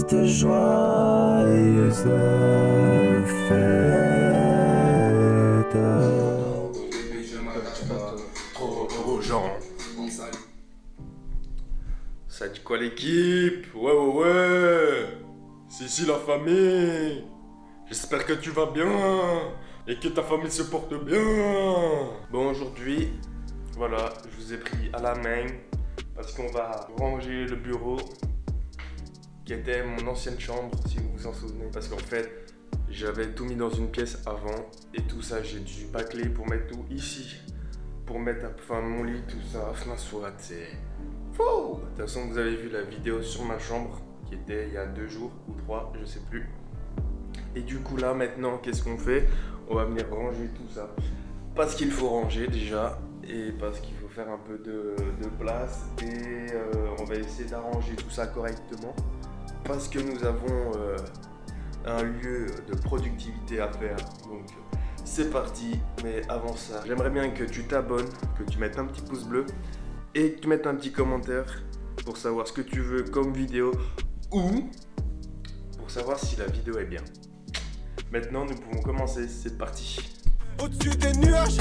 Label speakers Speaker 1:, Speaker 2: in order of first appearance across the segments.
Speaker 1: souhaite joyeuse fête.
Speaker 2: Trop gens. Ça dit quoi l'équipe? Ouais. C'est ici la famille. J'espère que tu vas bien et que ta famille se porte bien. Bon, aujourd'hui, voilà, je vous ai pris à la main parce qu'on va ranger le bureau qui était mon ancienne chambre, si vous vous en souvenez. Parce qu'en fait, j'avais tout mis dans une pièce avant et tout ça, j'ai dû bâcler pour mettre tout ici. Pour mettre enfin, mon lit, tout ça, enfin soit, c'est faux. De toute façon, vous avez vu la vidéo sur ma chambre qui était il y a 2 jours ou 3, je sais plus. Et du coup là, maintenant, qu'est-ce qu'on fait? On va venir ranger tout ça. Parce qu'il faut ranger déjà et parce qu'il faut faire un peu de place et on va essayer d'arranger tout ça correctement. Parce que nous avons un lieu de productivité à faire. Donc c'est parti, mais avant ça, j'aimerais bien que tu t'abonnes, que tu mettes un petit pouce bleu et que tu mettes un petit commentaire pour savoir ce que tu veux comme vidéo ou pour savoir si la vidéo est bien. Maintenant, nous pouvons commencer, c'est parti.
Speaker 1: Au-dessus des nuages.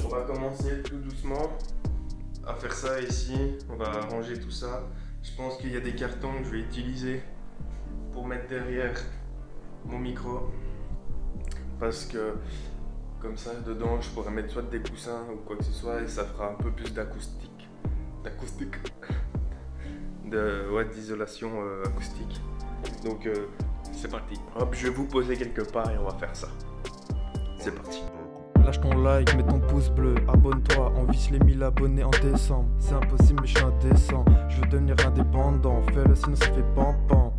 Speaker 2: On va commencer tout doucement à faire ça ici, on va ranger tout ça. Je pense qu'il y a des cartons que je vais utiliser pour mettre derrière mon micro parce que comme ça dedans je pourrais mettre soit des coussins ou quoi que ce soit et ça fera un peu plus d'acoustique d'isolation acoustique. Donc c'est parti, hop, je vais vous poser quelque part et on va faire ça. C'est parti.
Speaker 3: Lâche ton like, mets ton pouce bleu, abonne-toi, on vise les 1000 abonnés en décembre. C'est impossible mais je suis indécent, je veux devenir indépendant, fais-le sinon ça fait pam-pam.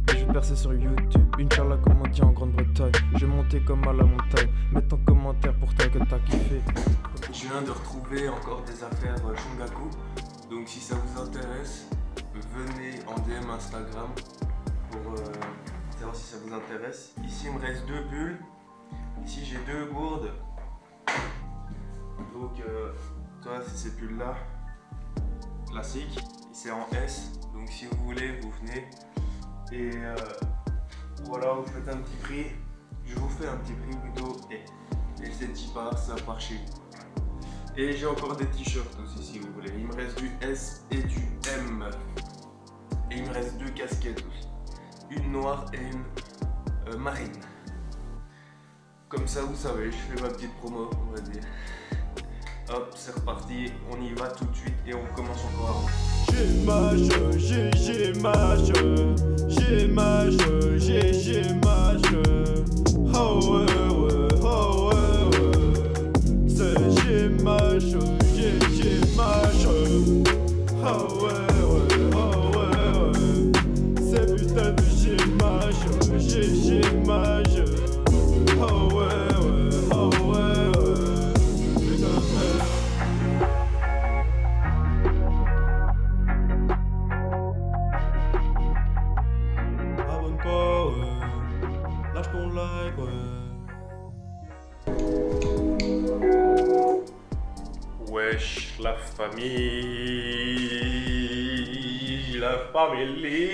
Speaker 3: Et je vais percer sur YouTube, Inch'Allah comme on dit en Grande-Bretagne. Je vais monter comme à la montagne, mets ton commentaire pour toi que t'as kiffé.
Speaker 2: Je viens de retrouver encore des affaires Shungaku, donc si ça vous intéresse, venez en DM Instagram pour savoir si ça vous intéresse. Ici il me reste 2 bulles, ici j'ai 2 gourdes. Donc toi c'est ces pulls là classique, c'est en S, donc si vous voulez vous venez et voilà, vous faites un petit prix, je vous fais un petit prix plutôt et c'est 10 parts, ça part chez vous. Et j'ai encore des t-shirts aussi si vous voulez, il me reste du S et du M et il me reste 2 casquettes aussi, une noire et une marine. Comme ça, vous savez, je fais ma petite promo, on va dire. Hop, c'est reparti, on y va tout de suite et on commence encore avant.
Speaker 1: J'ai ma jeu, j'ai ma jeu, j'ai ma jeu, j'ai ma jeu. Oh ouais, oh ouais. C'est j'ai ma jeu, j'ai ma jeu. Oh ouais, oh ouais. C'est putain de j'ai ma jeu, j'ai ma jeu. Oh ouais, oh ouais. Putain de merde. Abonne-toi, ouais. Lâche ton like, ouais.
Speaker 2: Wesh, la famille, la famille.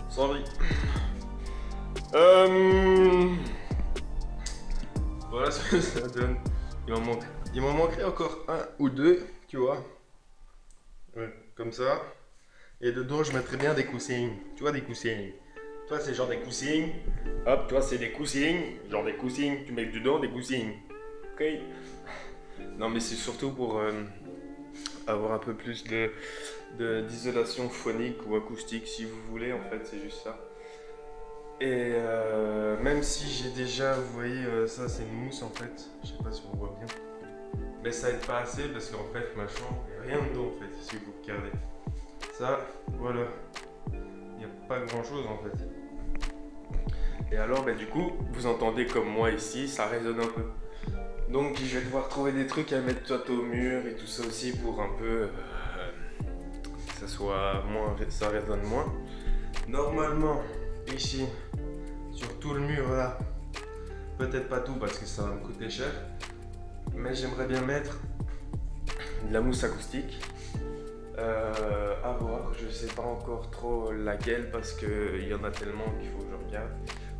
Speaker 2: Sorry. Voilà ce que ça donne. Il m'en manquerait encore 1 ou 2, tu vois. Ouais, comme ça. Et dedans, je mettrais bien des coussins. Tu vois, des coussins. Toi, c'est genre des coussins. Hop, toi, c'est des coussins. Genre des coussins. Tu mets dedans des coussins. Ok. Non, mais c'est surtout pour avoir un peu plus d'isolation phonique ou acoustique, si vous voulez. En fait, c'est juste ça. Et même si j'ai déjà, vous voyez, ça, c'est une mousse en fait. Je sais pas si on voit bien. Mais ça aide pas assez parce qu'en fait, ma chambre, il n'y a rien dedans en fait, si vous regardez. Ça, voilà. Il n'y a pas grand chose en fait. Et alors, bah, du coup, vous entendez comme moi ici, ça résonne un peu. Donc, je vais devoir trouver des trucs à mettre soit au mur et tout ça aussi pour un peu que ça soit moins, ça résonne moins. Normalement, ici, sur tout le mur là, peut-être pas tout parce que ça va me coûter cher, Mais j'aimerais bien mettre de la mousse acoustique. À voir, je sais pas encore trop laquelle parce qu'il y en a tellement qu'il faut que je regarde.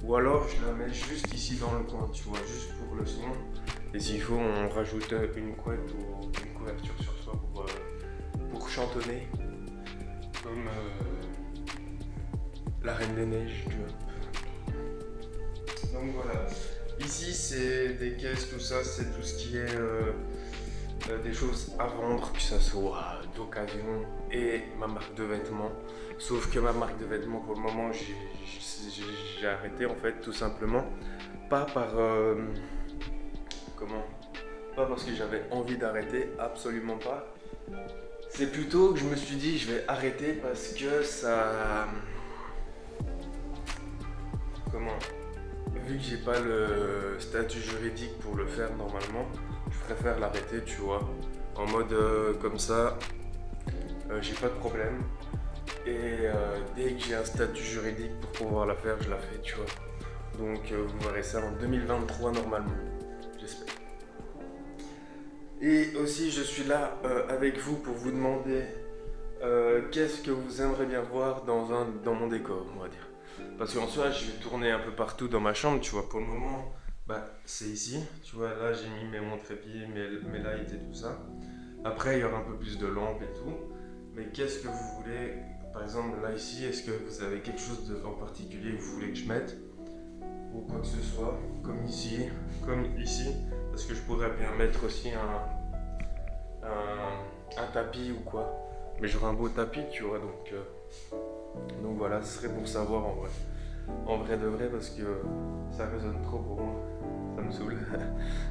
Speaker 2: Ou alors je la mets juste ici dans le coin, tu vois, juste pour le son. Et s'il faut, on rajoute une couette ou une couverture sur soi pour chantonner. Comme la Reine des Neiges, tu vois. Donc voilà. Ici, c'est des caisses, tout ça, c'est tout ce qui est des choses à vendre, que ça soit d'occasion et ma marque de vêtements. Sauf que ma marque de vêtements, pour le moment, j'ai arrêté en fait, tout simplement. Pas par pas parce que j'avais envie d'arrêter, absolument pas. C'est plutôt que je me suis dit je vais arrêter parce que ça... Vu que j'ai pas le statut juridique pour le faire normalement, je préfère l'arrêter, tu vois. En mode comme ça, j'ai pas de problème. Et dès que j'ai un statut juridique pour pouvoir la faire, je la fais, tu vois. Donc vous verrez ça en 2023 normalement, j'espère. Et aussi je suis là avec vous pour vous demander qu'est-ce que vous aimeriez bien voir dans mon décor, on va dire. Parce qu'en soi je vais tourner un peu partout dans ma chambre, tu vois. Pour le moment, c'est ici, tu vois, là j'ai mis mon trépied, mes lights et tout ça. Après il y aura un peu plus de lampes et tout. Mais qu'est-ce que vous voulez, par exemple là ici, est-ce que vous avez quelque chose en particulier que vous voulez que je mette? Ou quoi que ce soit, comme ici, parce que je pourrais bien mettre aussi un tapis ou quoi. Mais j'aurai un beau tapis, tu vois, donc voilà, ce serait pour savoir en vrai de vrai, parce que ça résonne trop pour moi, ça me saoule.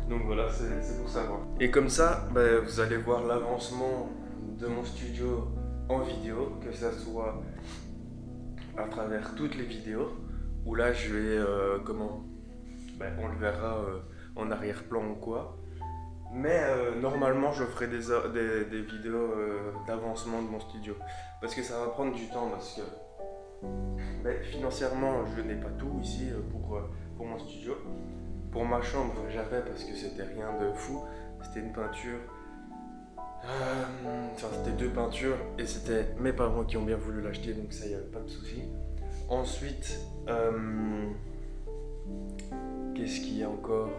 Speaker 2: Donc voilà, c'est pour savoir. Et comme ça, vous allez voir l'avancement de mon studio en vidéo, que ça soit à travers toutes les vidéos, où là je vais, on le verra en arrière-plan ou quoi. Mais normalement je ferai des vidéos d'avancement de mon studio. Parce que ça va prendre du temps, parce que financièrement je n'ai pas tout ici pour mon studio. Pour ma chambre j'avais, parce que c'était rien de fou. C'était une peinture, c'était 2 peintures, et c'était mes parents qui ont bien voulu l'acheter, donc ça y avait pas de souci. Ensuite, qu'est-ce qu'il y a encore?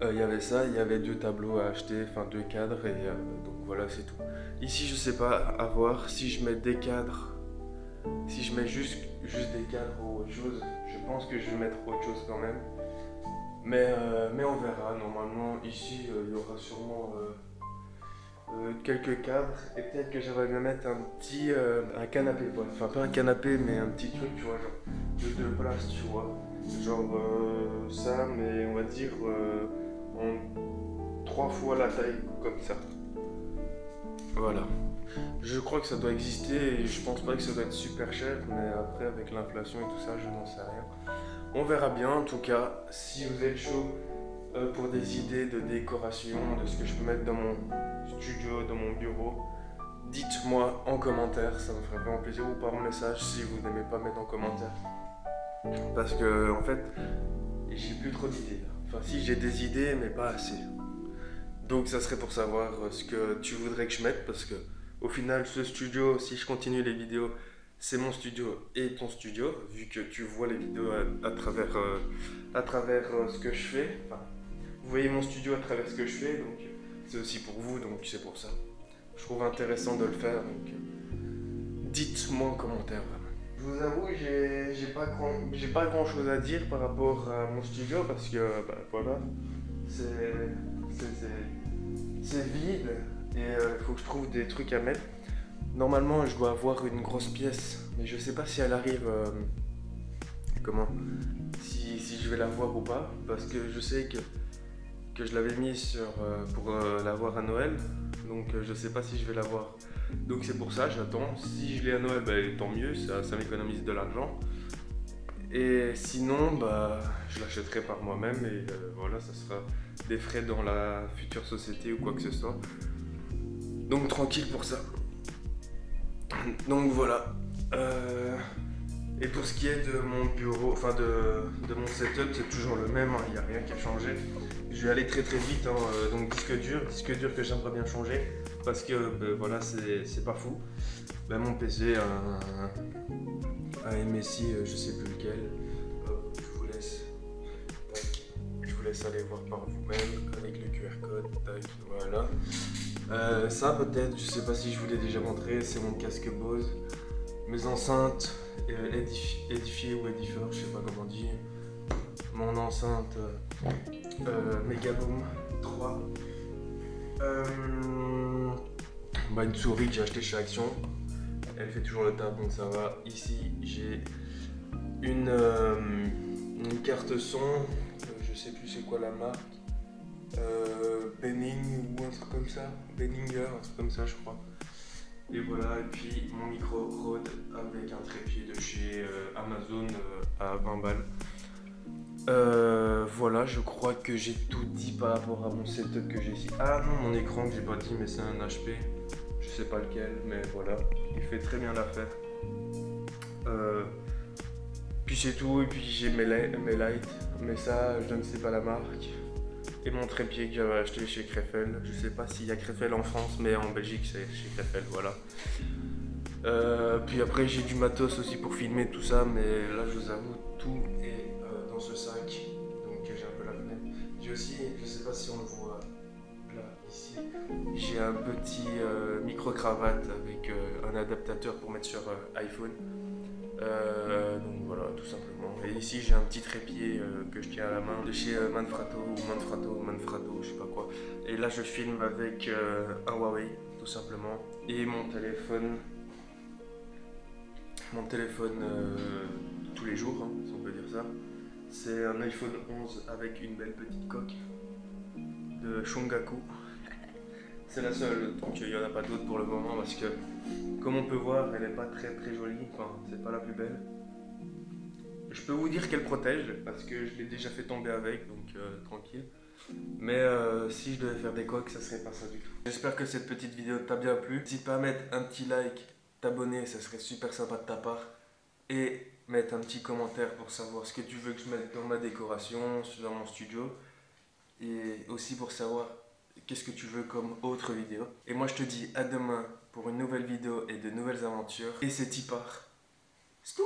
Speaker 2: Il y avait ça, il y avait 2 tableaux à acheter, enfin 2 cadres, et donc voilà, c'est tout. Ici je sais pas, à voir si je mets des cadres, si je mets juste des cadres ou autre chose. Je pense que je vais mettre autre chose quand même, mais on verra. Normalement ici il y aura sûrement quelques cadres, et peut-être que j'aimerais bien mettre un canapé, enfin pas un canapé mais un petit truc, tu vois, genre de 2 places, tu vois, genre ça, mais on va dire en 3 fois la taille, comme ça. Voilà, je crois que ça doit exister, et je pense pas que ça doit être super cher, mais après avec l'inflation et tout ça, je n'en sais rien. On verra bien. En tout cas, si vous êtes chaud pour des idées de décoration, de ce que je peux mettre dans mon studio, dans mon bureau, dites-moi en commentaire, ça me ferait vraiment plaisir, ou par message si vous n'aimez pas mettre en commentaire. Parce que en fait, j'ai plus trop d'idées. Enfin si, j'ai des idées mais pas assez. Donc ça serait pour savoir ce que tu voudrais que je mette, parce que au final ce studio, si je continue les vidéos, c'est mon studio et ton studio, vu que tu vois les vidéos à travers ce que je fais. Enfin, vous voyez mon studio à travers ce que je fais, donc c'est aussi pour vous, donc c'est pour ça. Je trouve intéressant de le faire, donc dites-moi en commentaire. Je vous avoue, j'ai pas grand chose à dire par rapport à mon studio, parce que voilà, c'est vide, et il faut que je trouve des trucs à mettre. Normalement je dois avoir une grosse pièce, mais je sais pas si elle arrive, si je vais la voir ou pas, parce que je sais que je l'avais mis pour l'avoir à Noël, donc je sais pas si je vais l'avoir. Donc c'est pour ça, j'attends. Si je l'ai à Noël, tant mieux, ça m'économise de l'argent. Et sinon, je l'achèterai par moi-même, et voilà, ça sera des frais dans la future société ou quoi que ce soit. Donc tranquille pour ça. Donc voilà. Et pour ce qui est de mon bureau, enfin de mon setup, c'est toujours le même, il n'y a rien qui a changé.
Speaker 3: je vais aller très vite, hein. Donc disque dur que j'aimerais bien changer parce que voilà, c'est pas fou. Mon PC un MSI, je sais plus lequel. Hop, je vous laisse aller voir par vous-même avec le QR code. Tac, voilà. Ça peut-être, je sais pas si je vous l'ai déjà montré, c'est mon casque Bose. Mes enceintes Edifier ou Edifer, je sais pas comment dire. Mon enceinte Megaboom 3. Une souris que j'ai acheté chez Action. Elle fait toujours le taf, donc ça va. Ici j'ai une carte son, je sais plus c'est quoi la marque. Benning ou un truc comme ça. Benninger, un truc comme ça je crois. Et voilà, et puis mon micro Rode avec un trépied de chez Amazon à 20 balles. Voilà, je crois que j'ai tout dit par rapport à mon setup que j'ai ici. Ah non, mon écran que j'ai pas dit, mais c'est un HP. Je sais pas lequel, mais voilà, il fait très bien l'affaire. Puis c'est tout, et puis j'ai mes lights, mais ça, je ne sais pas la marque. Et mon trépied que j'avais acheté chez Krefel. Je sais pas s'il y a Krefel en France, mais en Belgique c'est chez Krefel, voilà. Puis après j'ai du matos aussi pour filmer tout ça, mais là je vous avoue, tout est dans ce sac, donc j'ai un peu la fenêtre. J'ai aussi, je sais pas si on le voit là, ici, j'ai un petit micro-cravate avec un adaptateur pour mettre sur iPhone. Donc voilà, tout simplement. Et ici j'ai un petit trépied que je tiens à la main de chez Manfrotto, je sais pas quoi. Et là je filme avec un Huawei, tout simplement. Et mon téléphone tous les jours, hein, si on peut dire ça. C'est un iPhone 11 avec une belle petite coque de Shongaku. C'est la seule, donc il n'y en a pas d'autre pour le moment parce que, comme on peut voir, elle n'est pas très jolie, enfin, c'est pas la plus belle. Je peux vous dire qu'elle protège parce que je l'ai déjà fait tomber avec, donc tranquille. Mais si je devais faire des coques, ça serait pas ça du tout. J'espère que cette petite vidéo t'a bien plu. N'hésite pas à mettre un petit like, t'abonner, ça serait super sympa de ta part. Et mettre un petit commentaire pour savoir ce que tu veux que je mette dans ma décoration, dans mon studio. Et aussi pour savoir qu'est-ce que tu veux comme autre vidéo. Et moi je te dis à demain pour une nouvelle vidéo et de nouvelles aventures. Et c'est y part. Scoop!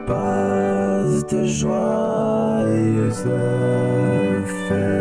Speaker 1: Base de joyeuse fête.